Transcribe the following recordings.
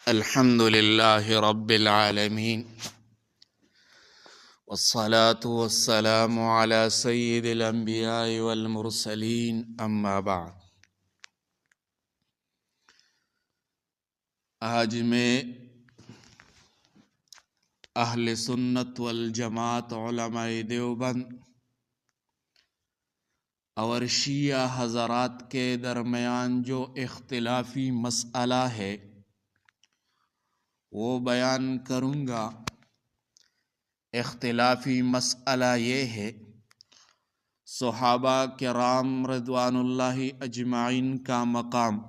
الحمد لله رب العالمين والصلاة والسلام على سيد الأنبياء والمرسلين أما بعد۔ آج میں اہل سنت والجماعت علماء دیوبند اور شیعہ حضرات کے درمیان جو اختلافی مسئلہ ہے وہ بیان کروں گا۔ اختلافی مسئلہ یہ ہے صحابہ کرام رضوان اللہ اجمعین کا مقام۔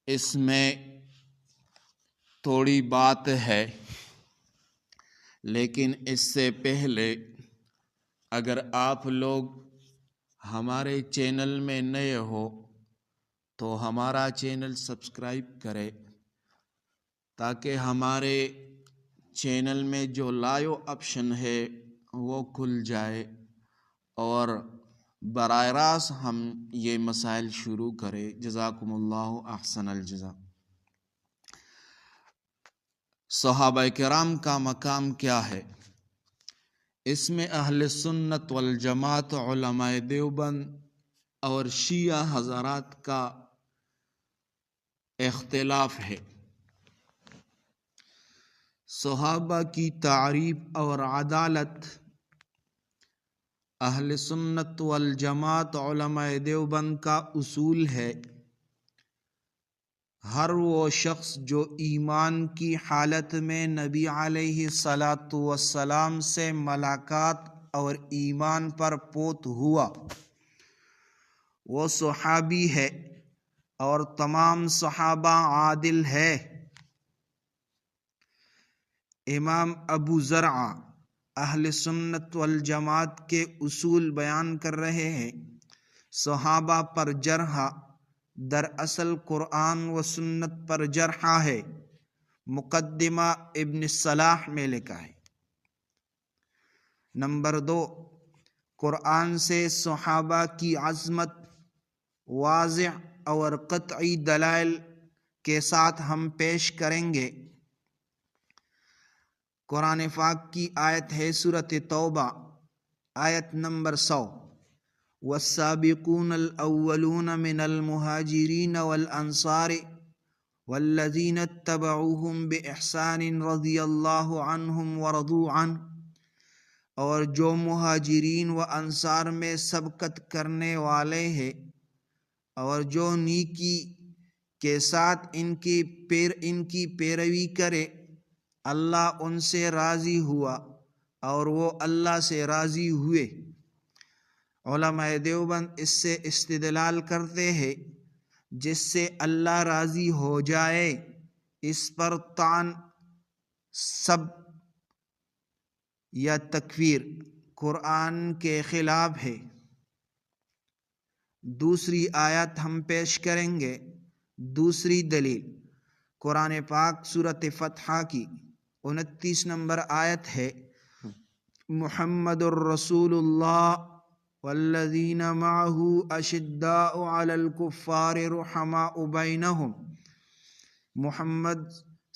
اس میں تھوڑی بات ہے، لیکن اس سے پہلے اگر آپ لوگ ہمارے چینل میں نئے ہو تو ہمارا چینل سبسکرائب کرے تاکہ ہمارے چینل میں جو لائیو آپشن ہے وہ کھل جائے اور براہ راست ہم یہ مسائل شروع کریں۔ جزاکم اللہ احسن الجزا۔ صحابہ کرام کا مقام کیا ہے؟ اس میں اہل سنت والجماعت علماء دیوبند اور شیعہ حضرات کا اختلاف ہے۔ صحابہ کی تعریف اور عدالت اہل سنت والجماعت علماء دیوبند کا اصول ہے۔ ہر وہ شخص جو ایمان کی حالت میں نبی علیہ الصلاۃ والسلام سے ملاقات اور ایمان پر پوت ہوا وہ صحابی ہے، اور تمام صحابہ عادل ہے۔ امام ابو زرعہ اہل سنت والجماعت کے اصول بیان کر رہے ہیں۔ صحابہ پر جرح دراصل قرآن و سنت پر جرح ہے۔ مقدمہ ابن صلاح میں لکھا ہے۔ نمبر 2، قرآن سے صحابہ کی عظمت واضح اور قطعی دلائل کے ساتھ ہم پیش کریں گے۔ قرآن پاک کی آیت ہے سورۃ توبہ آیت نمبر 100، والسابقون الاولون من المہاجرین والانصار والذین اتبعوہم باحسان رضی اللہ عنہم ورضوا عنہ، اور جو مہاجرین و انصار میں سبقت کرنے والے ہیں اور جو نیکی کے ساتھ ان کی پیروی کرے، اللہ ان سے راضی ہوا اور وہ اللہ سے راضی ہوئے۔ علماء دیوبند اس سے استدلال کرتے ہیں جس سے اللہ راضی ہو جائے، اس پر طعن، سب یا تکفیر قرآن کے خلاف ہے۔ دوسری آیت ہم پیش کریں گے۔ دوسری دلیل قرآن پاک سورۃ فتح کی 29 نمبر آیت ہے، محمد الرسول اللہ والذین معہ اشداء علی الکفار رحماء بینہم۔ محمد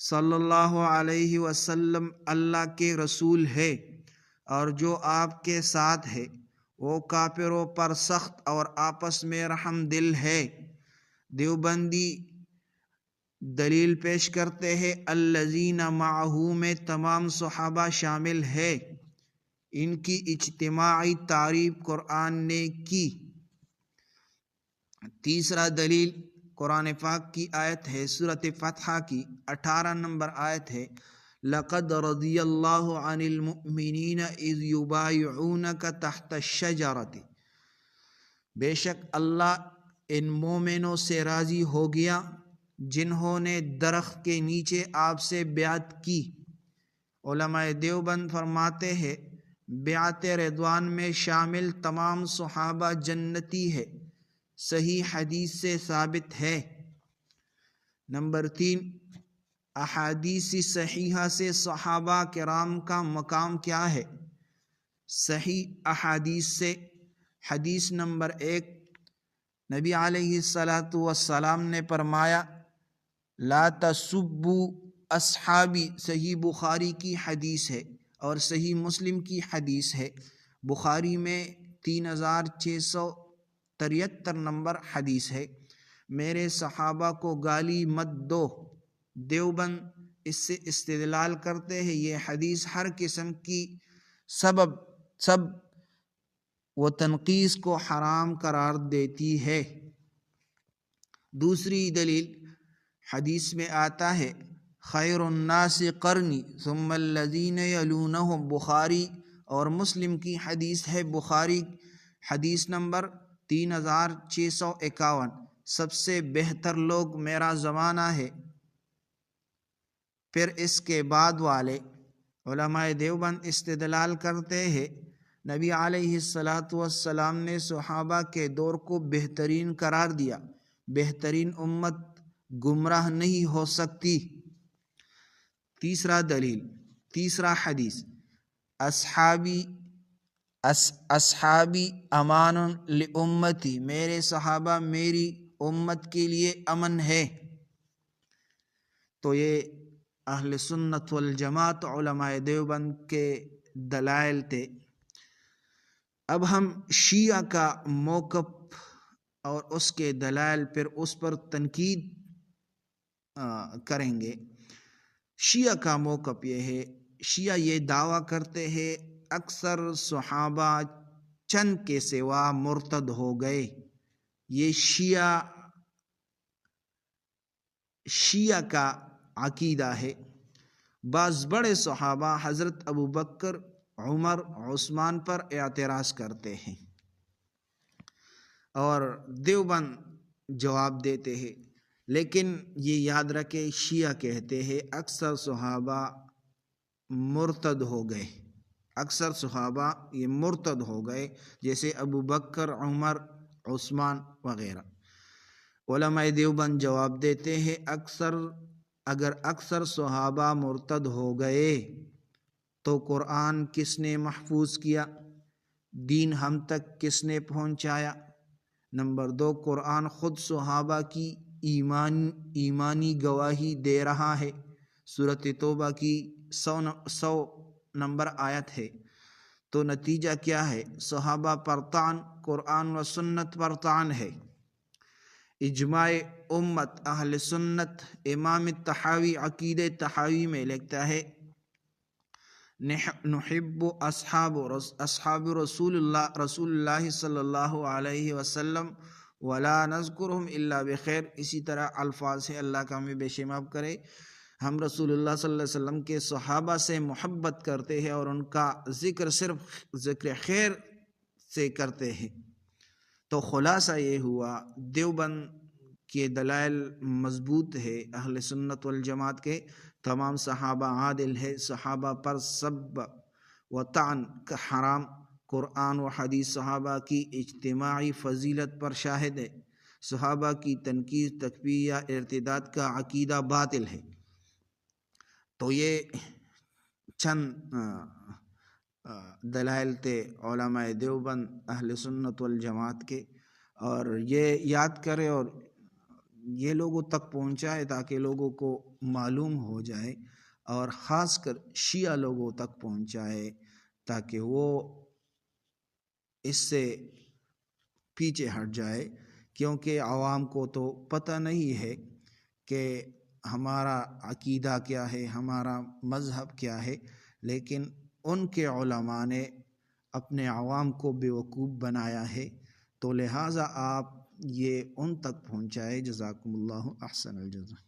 صلی اللہ علیہ وسلم اللہ کے رسول ہے، اور جو آپ کے ساتھ ہے وہ کافروں پر سخت اور آپس میں رحم دل ہے۔ دیوبندی دلیل پیش کرتے ہیں الذین معہ میں تمام صحابہ شامل ہے۔ ان کی اجتماعی تعریف قرآن نے کی۔ تیسرا دلیل قرآن پاک کی آیت ہے سورۃ فتح کی 18 نمبر آیت ہے، لقد رضی اللہ عن المؤمنین اذ یبایعونک تحت الشجرۃ، بے شک اللہ ان مومنوں سے راضی ہو گیا جنہوں نے درخت کے نیچے آپ سے بیعت کی۔ علماء دیوبند فرماتے ہیں بیعت رضوان میں شامل تمام صحابہ جنتی ہے، صحیح حدیث سے ثابت ہے۔ نمبر 3، احادیث صحیحہ سے صحابہ کرام کا مقام کیا ہے؟ صحیح احادیث سے حدیث نمبر 1، نبی علیہ الصلاۃ والسلام نے فرمایا لا تسبوا اصحابی صحیح بخاری کی حدیث ہے اور صحیح مسلم کی حدیث ہے، بخاری میں 3673 نمبر حدیث ہے، میرے صحابہ کو گالی مت دو۔ دیوبند اس سے استدلال کرتے ہیں یہ حدیث ہر قسم کی سب و تنقیص کو حرام قرار دیتی ہے۔ دوسری دلیل حدیث میں آتا ہے خیر الناس قرنی ثم الذین یلونہم، بخاری اور مسلم کی حدیث ہے، بخاری حدیث نمبر 3651، سب سے بہتر لوگ میرا زمانہ ہے، پھر اس کے بعد والے۔ علماء دیوبند استدلال کرتے ہیں نبی علیہ السلام نے صحابہ کے دور کو بہترین قرار دیا، بہترین امت گمراہ نہیں ہو سکتی۔ تیسرا حدیث اصحابی امان لامتی، میرے صحابہ میری امت کے لیے امن ہے۔ تو یہ اہل سنت والجماعت علماء دیوبند کے دلائل تھے۔ اب ہم شیعہ کا موقف اور اس کے دلائل پھر اس پر تنقید کریں گے۔ شیعہ کا موقف یہ ہے، شیعہ یہ دعویٰ کرتے ہیں اکثر صحابہ چند کے سوا مرتد ہو گئے۔ یہ شیعہ کا عقیدہ ہے۔ بعض بڑے صحابہ حضرت ابوبکر، عمر، عثمان پر اعتراض کرتے ہیں اور دیوبند جواب دیتے ہیں، لیکن یہ یاد رکھے شیعہ کہتے ہیں اکثر صحابہ مرتد ہو گئے، اکثر صحابہ یہ مرتد ہو گئے، جیسے ابوبکر، عمر، عثمان وغیرہ۔ علماء دیوبند جواب دیتے ہیں اگر اکثر صحابہ مرتد ہو گئے تو قرآن کس نے محفوظ کیا، دین ہم تک کس نے پہنچایا؟ نمبر 2، قرآن خود صحابہ کی ایمانی گواہی دے رہا ہے، سورۃ توبہ کی 100 نمبر آیت ہے۔ تو نتیجہ کیا ہے؟ صحابہ پر طعن قرآن و سنت پر طعن ہے۔ اجماع امت اہل سنت، امام طحاوی عقید طحاوی میں لکھتا ہے نحب اصحاب رسول اللہ صلی اللہ علیہ وسلم ولا نذکرہم الا بخیر، اسی طرح الفاظ ہے، اللہ کا ہمیں بے شمار کرے، ہم رسول اللہ صلی اللہ علیہ وسلم کے صحابہ سے محبت کرتے ہیں اور ان کا ذکر صرف ذکر خیر سے کرتے ہیں۔ تو خلاصہ یہ ہوا دیوبند کے دلائل مضبوط ہے، اہل سنت والجماعت کے تمام صحابہ عادل ہے، صحابہ پر سب و طعن کا حرام، قرآن و حدیث صحابہ کی اجتماعی فضیلت پر شاہد ہے، صحابہ کی تنقید، تکفیر یا ارتداد کا عقیدہ باطل ہے۔ تو یہ چند دلائل تھے علماء دیوبند اہل سنت والجماعت کے، اور یہ یاد کرے اور یہ لوگوں تک پہنچائے تاکہ لوگوں کو معلوم ہو جائے، اور خاص کر شیعہ لوگوں تک پہنچائے تاکہ وہ اس سے پیچھے ہٹ جائے، کیونکہ عوام کو تو پتہ نہیں ہے کہ ہمارا عقیدہ کیا ہے، ہمارا مذہب کیا ہے، لیکن ان کے علماء نے اپنے عوام کو بیوقوف بنایا ہے، تو لہٰذا آپ یہ ان تک پہنچائے۔ جزاکم اللہ احسن الجزا۔